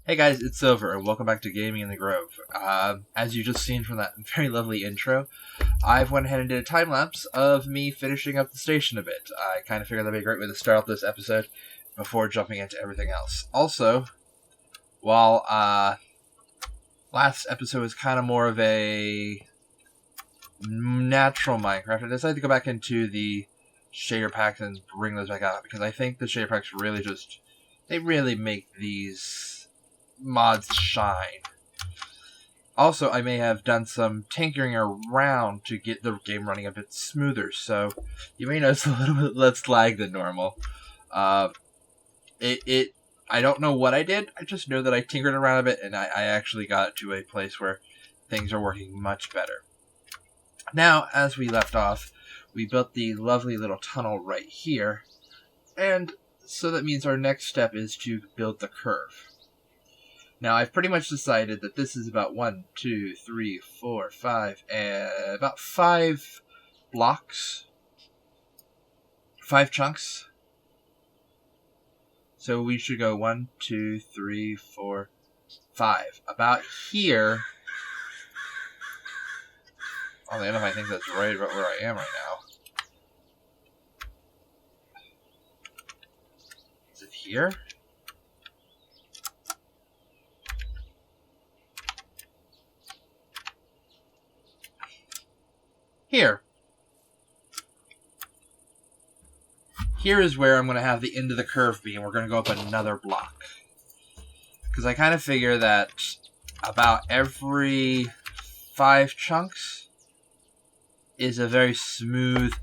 Hey guys, it's Silver, and welcome back to Gaming in the Grove. As you just seen from that very lovely intro, I've went ahead and did a time-lapse of me finishing up the station a bit. I kind of figured that'd be a great way to start off this episode before jumping into everything else. Also, while last episode was kind of more of a natural Minecraft, I decided to go back into the shader packs and bring those back out, because I think the shader packs really make these mods shine. Also, I may have done some tinkering around to get the game running a bit smoother, so you may notice a little bit less lag than normal. I don't know what I did, I just know that I tinkered around a bit, and I actually got to a place where things are working much better. Now, as we left off, we built the lovely little tunnel right here, and so that means our next step is to build the curve. Now, I've pretty much decided that this is about 1, 2, 3, 4, 5, about 5 blocks. 5 chunks. So we should go 1, 2, 3, 4, 5. About here. Oddly enough, I think that's right about where I am right now. Is it here? Here. Here is where I'm going to have the end of the curve be, and we're going to go up another block. Because I kind of figure that about every 5 chunks is a very smooth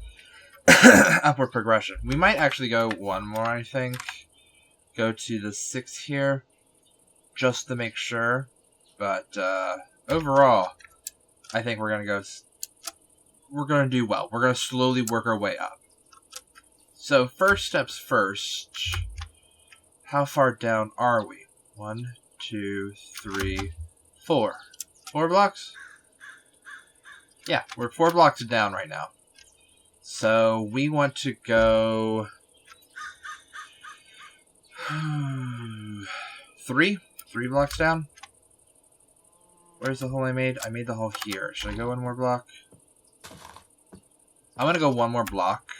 upward progression. We might actually go one more, I think. Go to the 6 here, just to make sure. But overall, I think we're going to go... We're going to do well. We're going to slowly work our way up. So, first steps first. How far down are we? 1, 2, 3, 4. 4 blocks? Yeah, we're 4 blocks down right now. So, we want to go... 3 blocks down? Where's the hole I made? I made the hole here. Should I go one more block? I'm going to go one more block.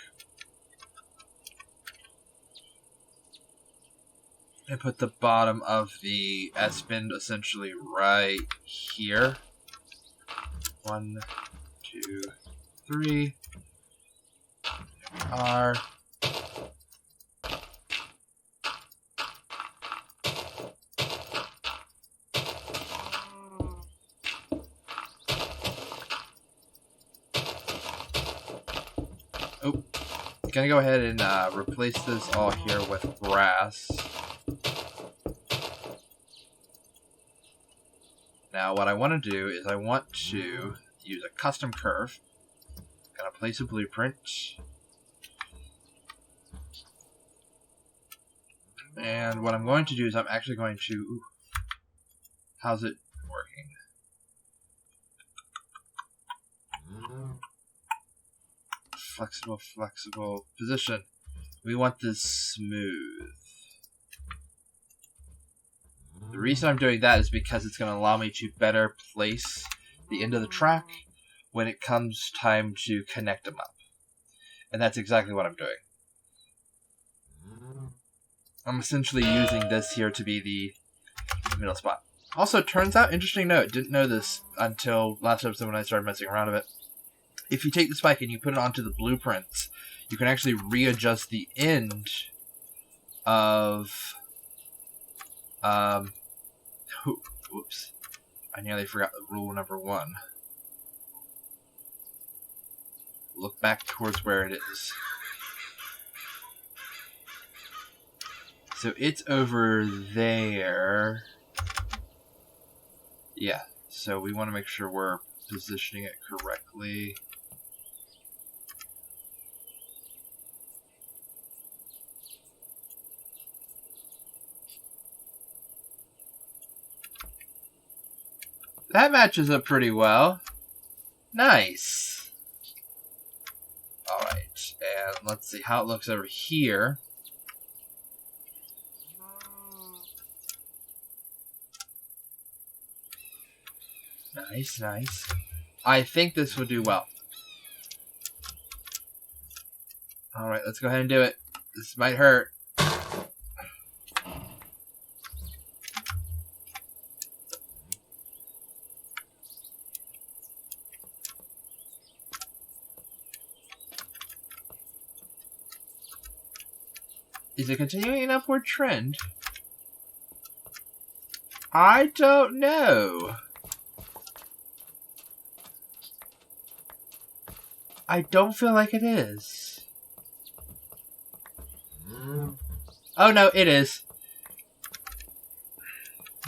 And put the bottom of the S-bend essentially right here. 1, 2, 3. There we are. Oh, gonna go ahead and replace this all here with grass. Now, what I want to do is I want to use a custom curve. Gonna place a blueprint. And what I'm going to do is I'm actually going to... Ooh, how's it working? Flexible position. We want this smooth. The reason I'm doing that is because it's going to allow me to better place the end of the track when it comes time to connect them up. And that's exactly what I'm doing. I'm essentially using this here to be the middle spot. Also, turns out, interesting note, didn't know this until last episode when I started messing around with it. If you take the spike and you put it onto the blueprints, you can actually readjust the end of... Whoops. I nearly forgot the rule number 1. Look back towards where it is. So it's over there. Yeah, so we want to make sure we're positioning it correctly. That matches up pretty well. Nice. Alright, and let's see how it looks over here. Nice, nice. I think this would do well. Alright, let's go ahead and do it. This might hurt. Is it continuing an upward trend? I don't know. I don't feel like it is. Oh no, it is.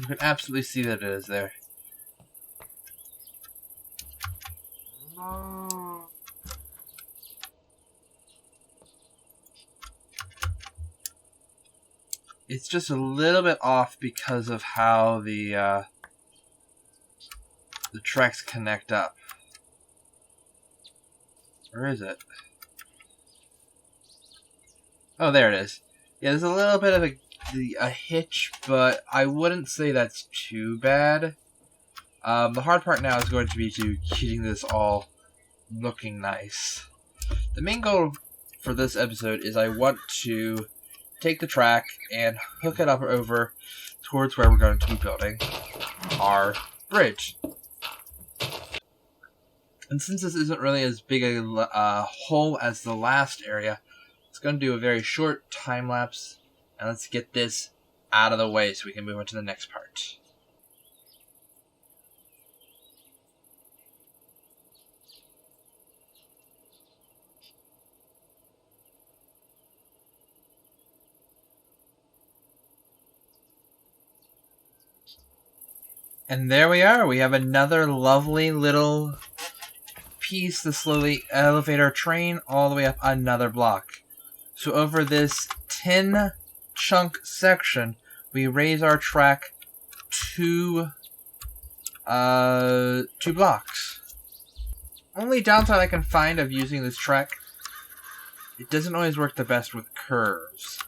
You can absolutely see that it is there. It's just a little bit off because of how the tracks connect up. Where is it? Oh, there it is. Yeah, there's a little bit of a hitch, but I wouldn't say that's too bad. The hard part now is going to be getting this all looking nice. The main goal for this episode is I want to take the track and hook it up over towards where we're going to be building our bridge. And since this isn't really as big a hole as the last area, it's going to do a very short time lapse. And let's get this out of the way so we can move on to the next part. And there we are. We have another lovely little piece to slowly elevate our train all the way up another block. So over this 10 chunk section, we raise our track two blocks. Only downside I can find of using this track, it doesn't always work the best with curves.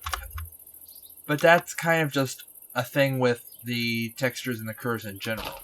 But that's kind of just a thing with the textures and the curves in general.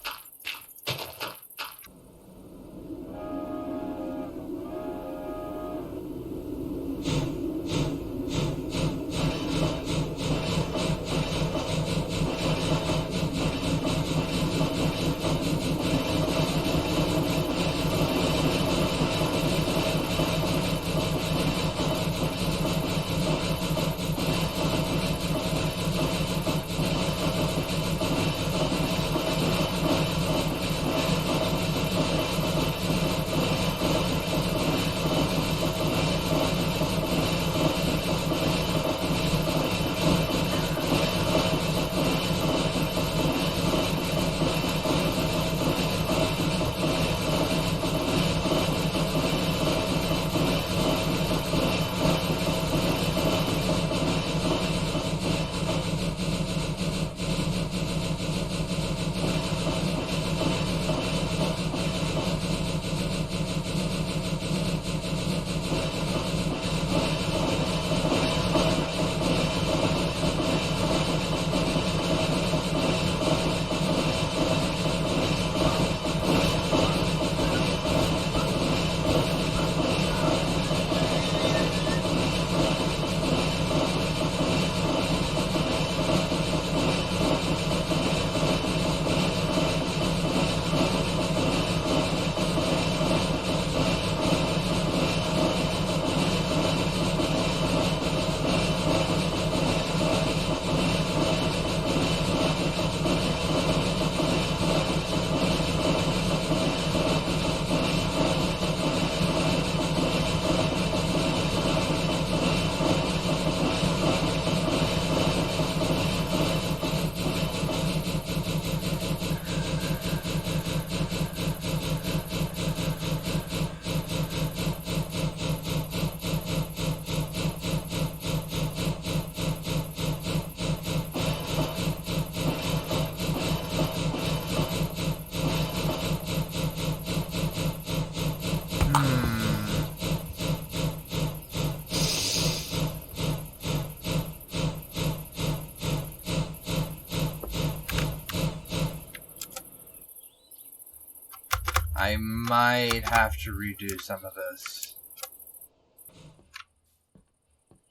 I might have to redo some of this.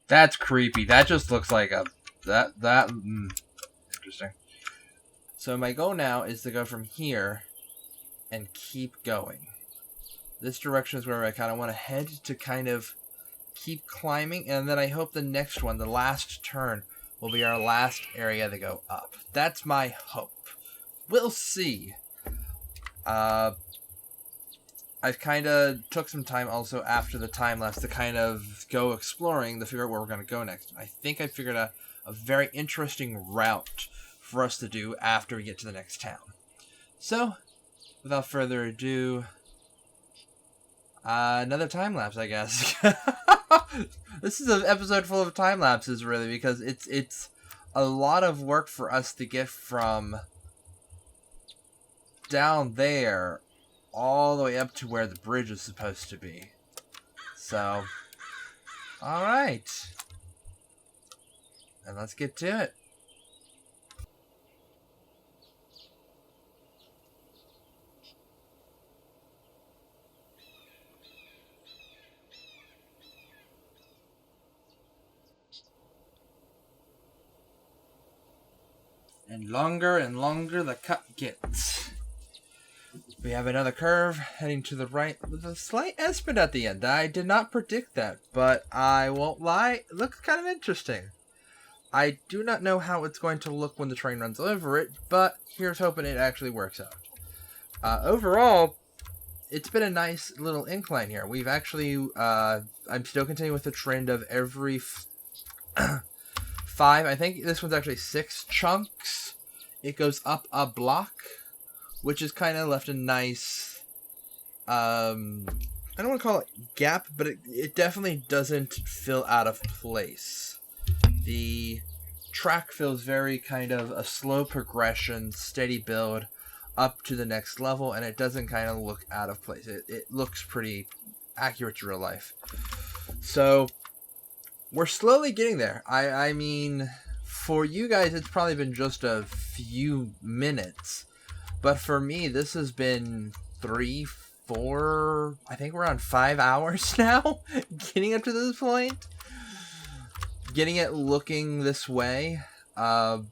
That's creepy. That just looks like a... Interesting. So my goal now is to go from here and keep going. This direction is where I kind of want to head to kind of keep climbing, and then I hope the next one, the last turn, will be our last area to go up. That's my hope. We'll see. I've kind of took some time also after the time lapse to kind of go exploring to figure out where we're going to go next. I think I figured out a very interesting route for us to do after we get to the next town. So, without further ado, another time lapse, I guess. This is an episode full of time lapses, really, because it's a lot of work for us to get from down there all the way up to where the bridge is supposed to be. So, alright. And let's get to it. And longer the cut gets. We have another curve heading to the right with a slight estimate at the end. I did not predict that, but I won't lie, it looks kind of interesting. I do not know how it's going to look when the train runs over it, but here's hoping it actually works out. Overall, it's been a nice little incline here. We've actually, I'm still continuing with the trend of every 5, I think this one's actually 6 chunks. It goes up a block, which has kind of left a nice, I don't want to call it gap, but it definitely doesn't feel out of place. The track feels very kind of a slow progression, steady build up to the next level, and it doesn't kind of look out of place. It looks pretty accurate to real life. So, we're slowly getting there. I mean, for you guys, it's probably been just a few minutes. But for me, this has been 3, 4, I think we're on 5 hours now, getting up to this point. Getting it looking this way. One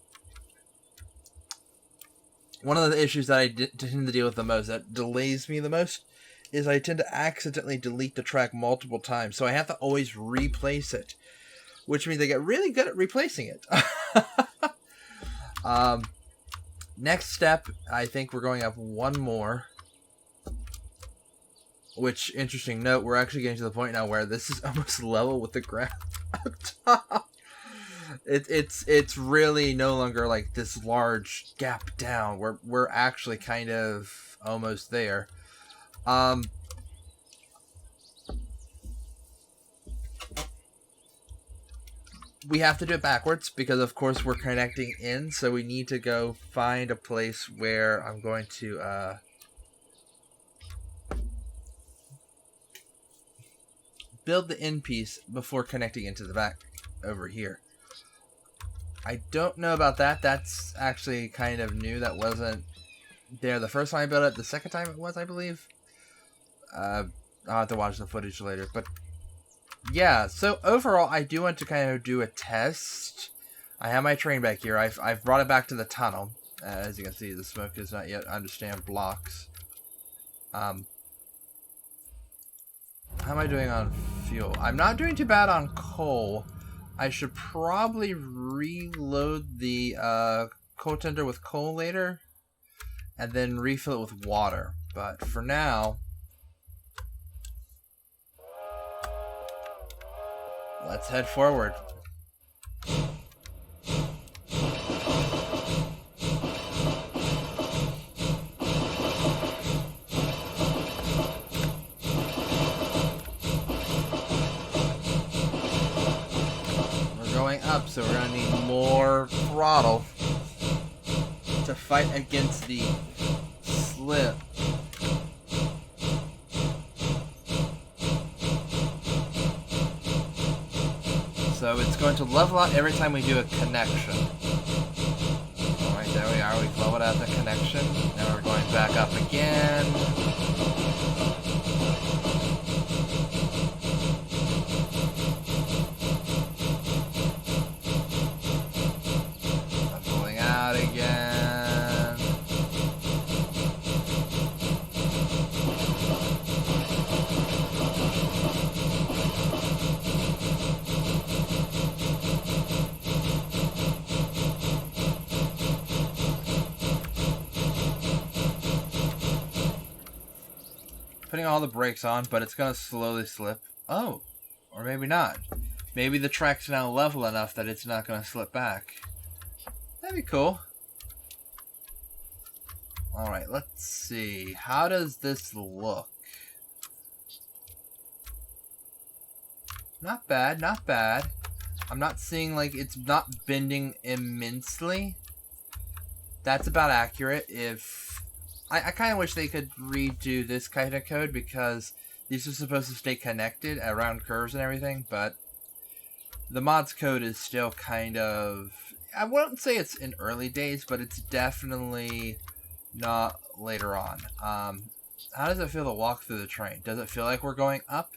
of the issues that I tend to deal with the most, that delays me the most, is I tend to accidentally delete the track multiple times. So I have to always replace it, which means I get really good at replacing it. Next step, I think we're going up one more. Which, interesting note, we're actually getting to the point now where this is almost level with the ground up top. It's really no longer like this large gap down. We're actually kind of almost there. We have to do it backwards because, of course, we're connecting in, so we need to go find a place where I'm going to build the end piece before connecting into the back over here. I don't know about that. That's actually kind of new. That wasn't there the first time I built it. The second time it was, I believe. I'll have to watch the footage later, but yeah, so overall, I do want to kind of do a test. I have my train back here. I've brought it back to the tunnel. As you can see, the smoke does not yet understand blocks. How am I doing on fuel? I'm not doing too bad on coal. I should probably reload the coal tender with coal later, and then refill it with water. But for now, let's head forward. We're going up, so we're going to need more throttle to fight against the slip. So it's going to level out every time we do a connection. Alright, there we are. We've leveled out the connection. Now we're going back up again. Leveling out again. Putting all the brakes on, but it's gonna slowly slip. Oh, or maybe not. Maybe the track's now level enough that it's not gonna slip back. That'd be cool. Alright, let's see. How does this look? Not bad, not bad. I'm not seeing like it's not bending immensely. That's about accurate. I kind of wish they could redo this kind of code because these are supposed to stay connected around curves and everything, but the mod's code is still kind of, I wouldn't say it's in early days, but it's definitely not later on. How does it feel to walk through the train? Does it feel like we're going up?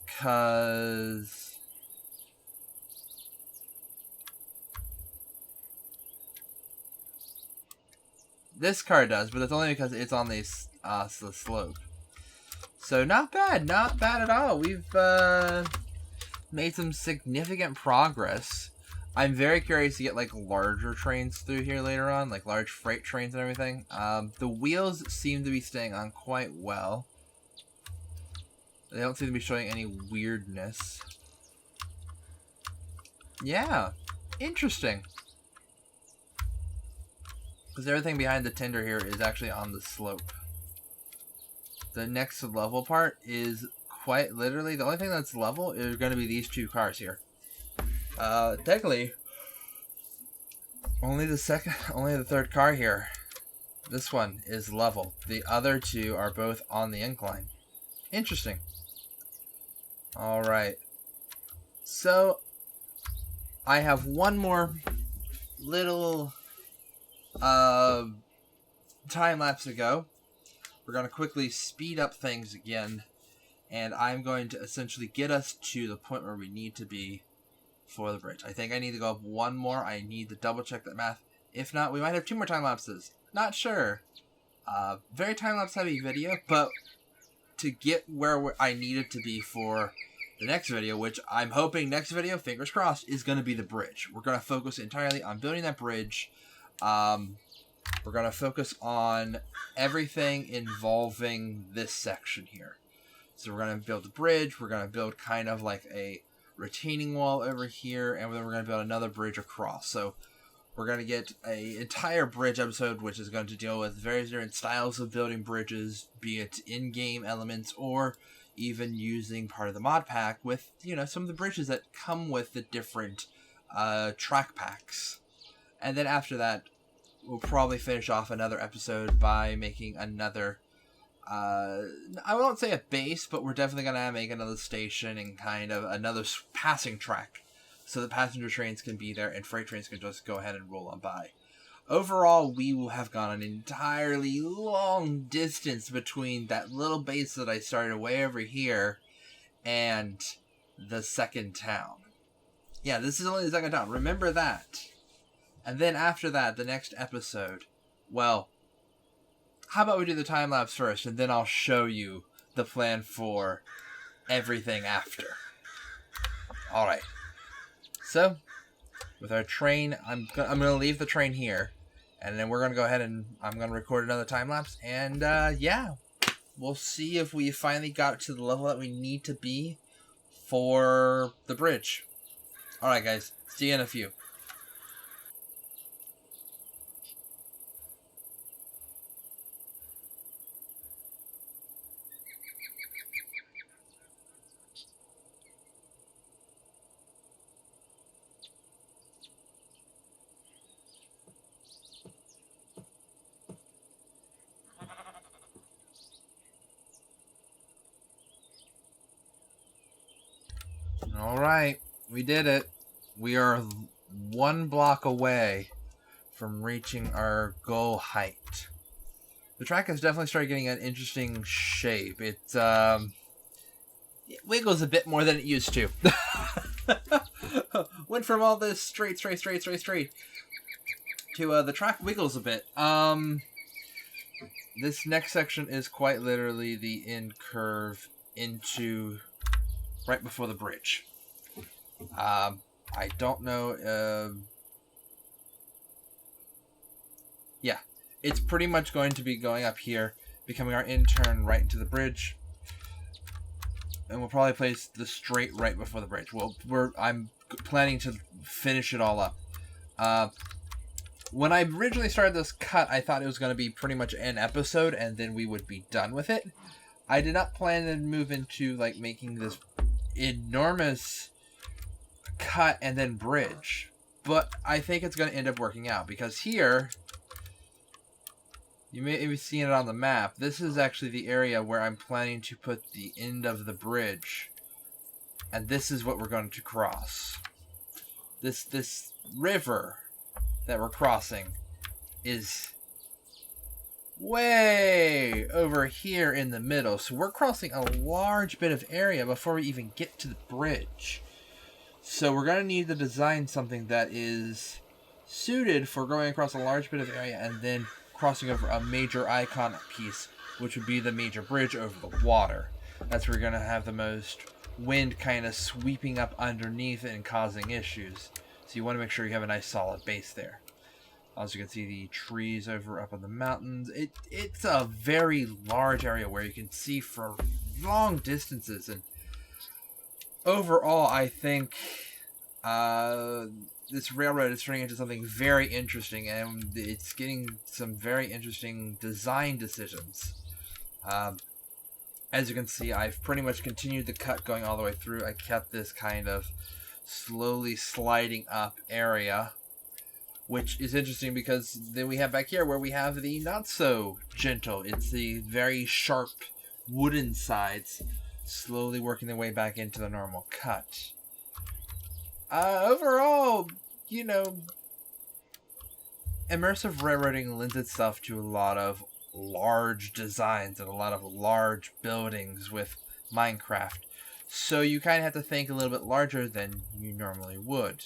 Because this car does, but it's only because it's on the slope. So not bad at all. We've made some significant progress. I'm very curious to get like larger trains through here later on, like large freight trains and everything. The wheels seem to be staying on quite well. They don't seem to be showing any weirdness. Yeah, interesting. Because everything behind the tender here is actually on the slope. The next level part is quite literally, the only thing that's level is going to be these two cars here. Technically, only the third car here. This one is level. The other two are both on the incline. Interesting. Alright. So, I have one more little time lapse to go. We're going to quickly speed up things again, and I'm going to essentially get us to the point where we need to be for the bridge. I think I need to go up one more. I need to double check that math. If not, we might have 2 more time lapses. Not sure. Very time lapse heavy video, but to get where I needed to be for the next video, which I'm hoping next video, fingers crossed, is going to be the bridge. We're going to focus entirely on building that bridge. We're going to focus on everything involving this section here. So we're going to build the bridge. We're going to build kind of like a retaining wall over here, and then we're going to build another bridge across. So we're going to get an entire bridge episode, which is going to deal with various different styles of building bridges, be it in-game elements or even using part of the mod pack with, you know, some of the bridges that come with the different track packs. And then after that, we'll probably finish off another episode by making another, I won't say a base, but we're definitely going to make another station and kind of another passing track so that passenger trains can be there and freight trains can just go ahead and roll on by. Overall, we will have gone an entirely long distance between that little base that I started way over here and the second town. Yeah, this is only the second town. Remember that. And then after that, the next episode, well, how about we do the time lapse first, and then I'll show you the plan for everything after. Alright. So, with our train, I'm going to leave the train here, and then we're going to go ahead and I'm going to record another time lapse, and yeah, we'll see if we finally got to the level that we need to be for the bridge. Alright guys, see you in a few. Alright, we did it. We are 1 block away from reaching our goal height. The track has definitely started getting an interesting shape. It wiggles a bit more than it used to. Went from all this straight to the track wiggles a bit. This next section is quite literally the end curve into right before the bridge. I don't know. Yeah, it's pretty much going to be going up here, becoming our end turn right into the bridge. And we'll probably place the straight right before the bridge. I'm planning to finish it all up. When I originally started this cut, I thought it was going to be pretty much an episode, and then we would be done with it. I did not plan to move into like making this enormous cut and then bridge, but I think it's going to end up working out, because here, you may be seeing it on the map, this is actually the area where I'm planning to put the end of the bridge, and this is what we're going to cross. This river that we're crossing is way over here in the middle, so we're crossing a large bit of area before we even get to the bridge. So we're going to need to design something that is suited for going across a large bit of area and then crossing over a major icon piece, which would be the major bridge over the water. That's where you're going to have the most wind kind of sweeping up underneath it and causing issues. So you want to make sure you have a nice solid base there. Also, you can see the trees over up on the mountains. It's a very large area where you can see for long distances, and overall, I think this railroad is turning into something very interesting, and it's getting some very interesting design decisions. As you can see, I've pretty much continued the cut going all the way through. I kept this kind of slowly sliding up area, which is interesting because then we have back here where we have the not so gentle. It's the very sharp wooden sides slowly working their way back into the normal cut. Overall, you know, immersive railroading lends itself to a lot of large designs and a lot of large buildings with Minecraft. So you kind of have to think a little bit larger than you normally would.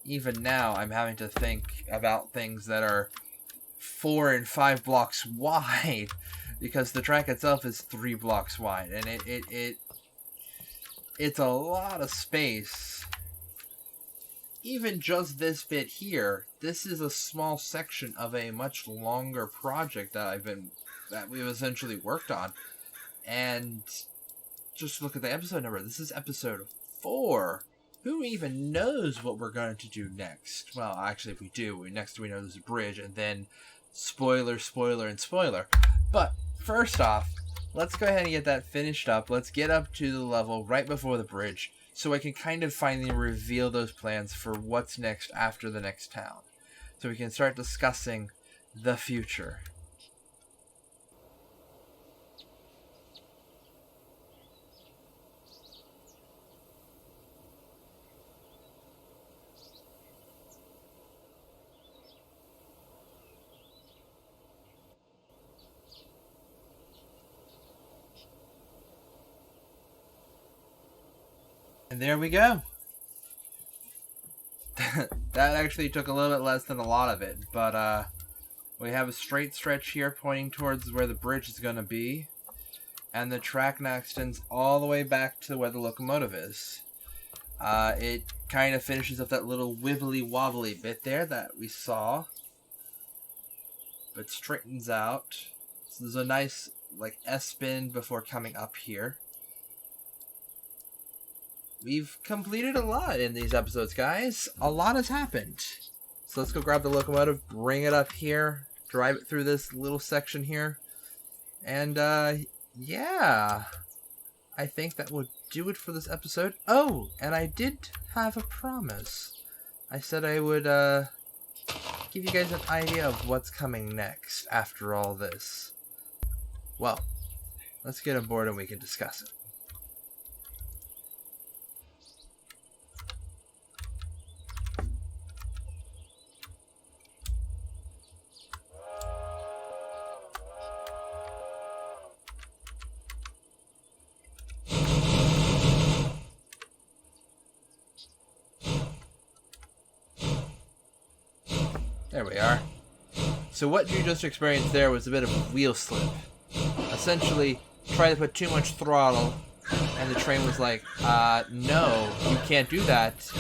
Even now, I'm having to think about things that are 4 and 5 blocks wide, because the track itself is 3 blocks wide, and it's a lot of space. Even just this bit here, this is a small section of a much longer project that we've essentially worked on. And just look at the episode number. This is episode 4. Who even knows what we're going to do next? Well, actually, if we do, next we know there's a bridge, and then spoiler, and spoiler. But first off, let's go ahead and get that finished up. Let's get up to the level right before the bridge, so I can kind of finally reveal those plans for what's next after the next town. So we can start discussing the future. And there we go. That actually took a little bit less than a lot of it, but we have a straight stretch here pointing towards where the bridge is going to be, and the track now extends all the way back to where the locomotive is. It kind of finishes up that little wibbly wobbly bit there that we saw, but straightens out. So there's a nice like S-bend before coming up here. We've completed a lot in these episodes, guys. A lot has happened. So let's go grab the locomotive, bring it up here, drive it through this little section here. And, yeah. I think that would do it for this episode. Oh, and I did have a promise. I said I would, give you guys an idea of what's coming next after all this. Well, let's get aboard and we can discuss it. There we are. So what you just experienced there was a bit of a wheel slip. Essentially, try to put too much throttle, and the train was like, no, you can't do that,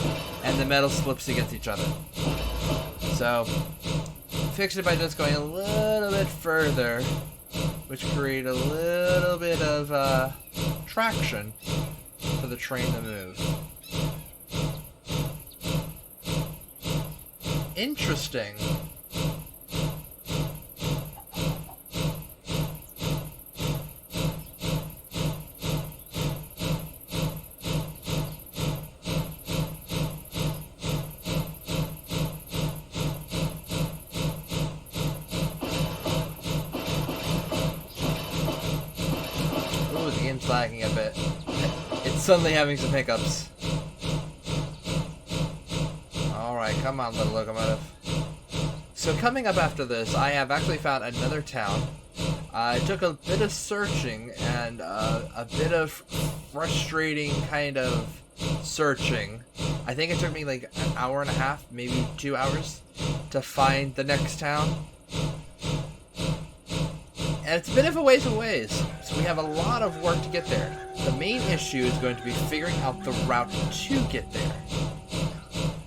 and the metal slips against each other. So, fixed it by just going a little bit further, which created a little bit of traction for the train to move. Interesting. Ooh, the game's lagging a bit. It's suddenly having some hiccups. Alright, come on, little locomotive. So coming up after this, I have actually found another town. It took a bit of searching and a bit of frustrating kind of searching. I think it took me like an hour and a half, maybe 2 hours, to find the next town. And it's a bit of a ways away, so we have a lot of work to get there. The main issue is going to be figuring out the route to get there.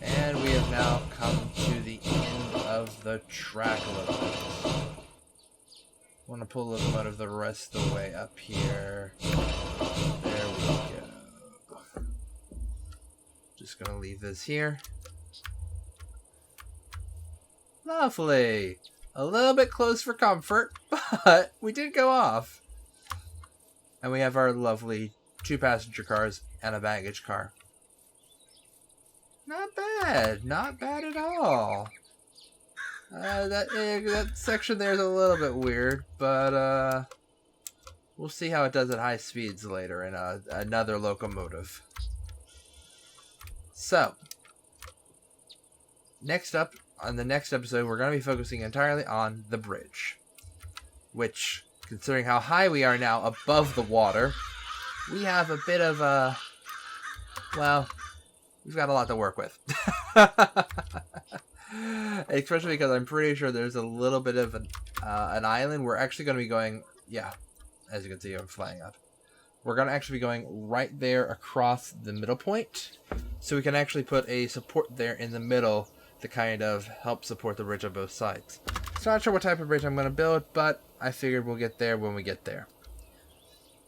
And we have now come to the end of the track a little bit. I want to pull the locomotive the rest of the way up here. There we go. Just going to leave this here. Lovely. A little bit close for comfort, but we did go off. And we have our lovely 2 passenger cars and a baggage car. Not bad. Not bad at all. That section there is a little bit weird, but we'll see how it does at high speeds later in another locomotive. So, next up, on the next episode, we're going to be focusing entirely on the bridge. Which, considering how high we are now above the water, we have a bit of a... well, we've got a lot to work with. Especially because I'm pretty sure there's a little bit of an island. We're actually going to be going... yeah, as you can see, I'm flying up. We're going to actually be going right there across the middle point. So we can actually put a support there in the middle to kind of help support the bridge on both sides. So not sure what type of bridge I'm going to build, but I figured we'll get there when we get there.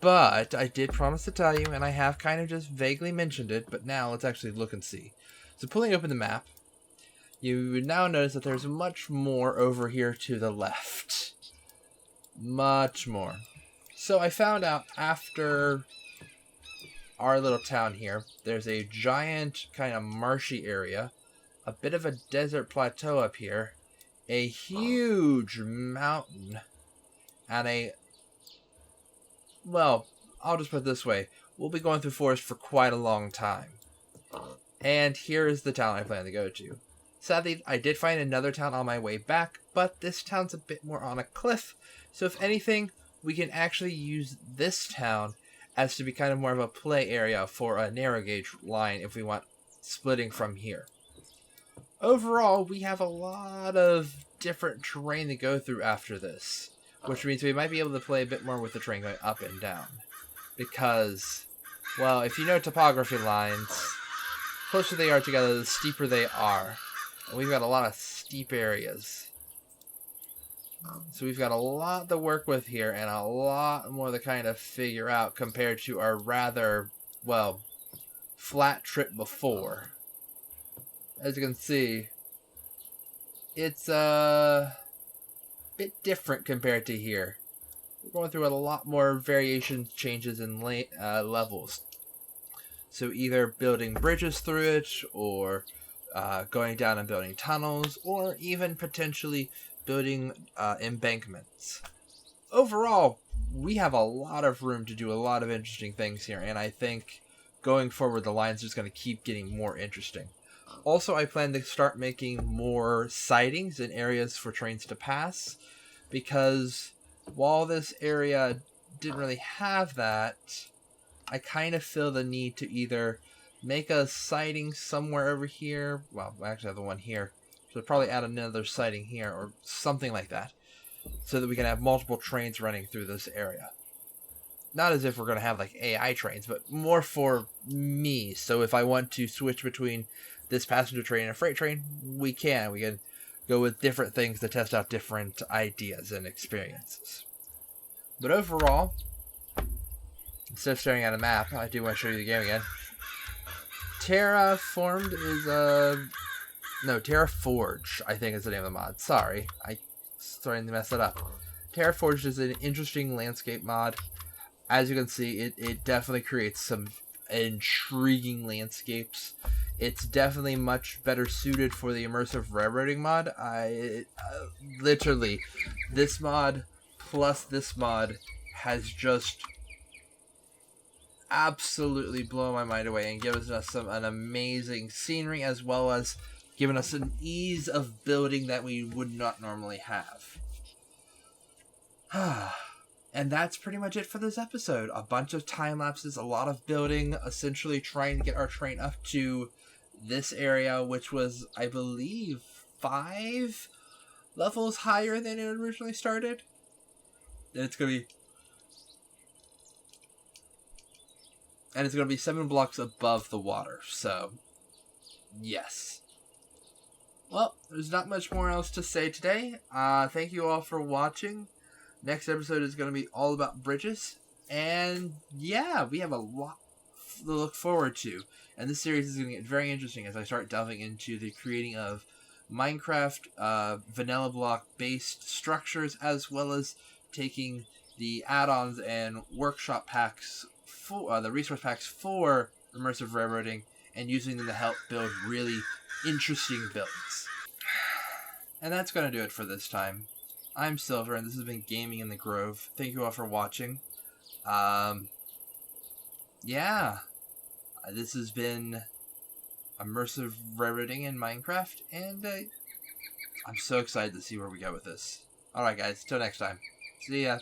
But I did promise to tell you, and I have kind of just vaguely mentioned it, but now let's actually look and see. So pulling open the map, you would now notice that there's much more over here to the left. Much more. So I found out after our little town here, there's a giant kind of marshy area, a bit of a desert plateau up here, a huge mountain, and a... well, I'll just put it this way. We'll be going through forest for quite a long time. And here is the town I plan to go to. Sadly, I did find another town on my way back, but this town's a bit more on a cliff. So if anything, we can actually use this town as to be kind of more of a play area for a narrow gauge line if we want splitting from here. Overall, we have a lot of different terrain to go through after this, which means we might be able to play a bit more with the train going up and down. Because, well, if you know topography lines, the closer they are together, the steeper they are. And we've got a lot of steep areas. So we've got a lot to work with here, and a lot more to kind of figure out compared to our rather, well, flat trip before. As you can see, it's a bit different compared to here. We're going through a lot more variation changes in levels. So either building bridges through it, or going down and building tunnels, or even potentially building embankments. Overall, we have a lot of room to do a lot of interesting things here, and I think going forward the line's just going to keep getting more interesting. Also, I plan to start making more sidings in areas for trains to pass, because while this area didn't really have that, I kind of feel the need to either make a siding somewhere over here. Well, I actually have the one here. So probably add another siding here or something like that, so that we can have multiple trains running through this area. Not as if we're going to have like AI trains, but more for me. So if I want to switch between this passenger train and a freight train, we can. We can go with different things to test out different ideas and experiences. But overall, instead of staring at a map, I do want to show you the game again. TerraForged is no, TerraForged, I think is the name of the mod. Sorry, I starting to mess it up. TerraForged is an interesting landscape mod. As you can see, it definitely creates some intriguing landscapes. It's definitely much better suited for the Immersive Railroading Mod. Literally, this mod plus this mod has just absolutely blown my mind away and given us an amazing scenery, as well as given us an ease of building that we would not normally have. And that's pretty much it for this episode. A bunch of time lapses, a lot of building, essentially trying to get our train up to this area, which was, I believe, 5 levels higher than it originally started. And it's gonna be 7 blocks above the water. So, yes. Well, there's not much more else to say today. Thank you all for watching. Next episode is going to be all about bridges. And yeah, we have a lot to look forward to. And this series is going to get very interesting as I start delving into the creating of Minecraft vanilla block based structures, as well as taking the add-ons and workshop packs for the resource packs for immersive railroading and using them to help build really interesting builds. And that's going to do it for this time. I'm Silver, and this has been Gaming in the Grove. Thank you all for watching. Yeah. This has been Immersive Railroading in Minecraft, and I'm so excited to see where we go with this. Alright guys, till next time. See ya.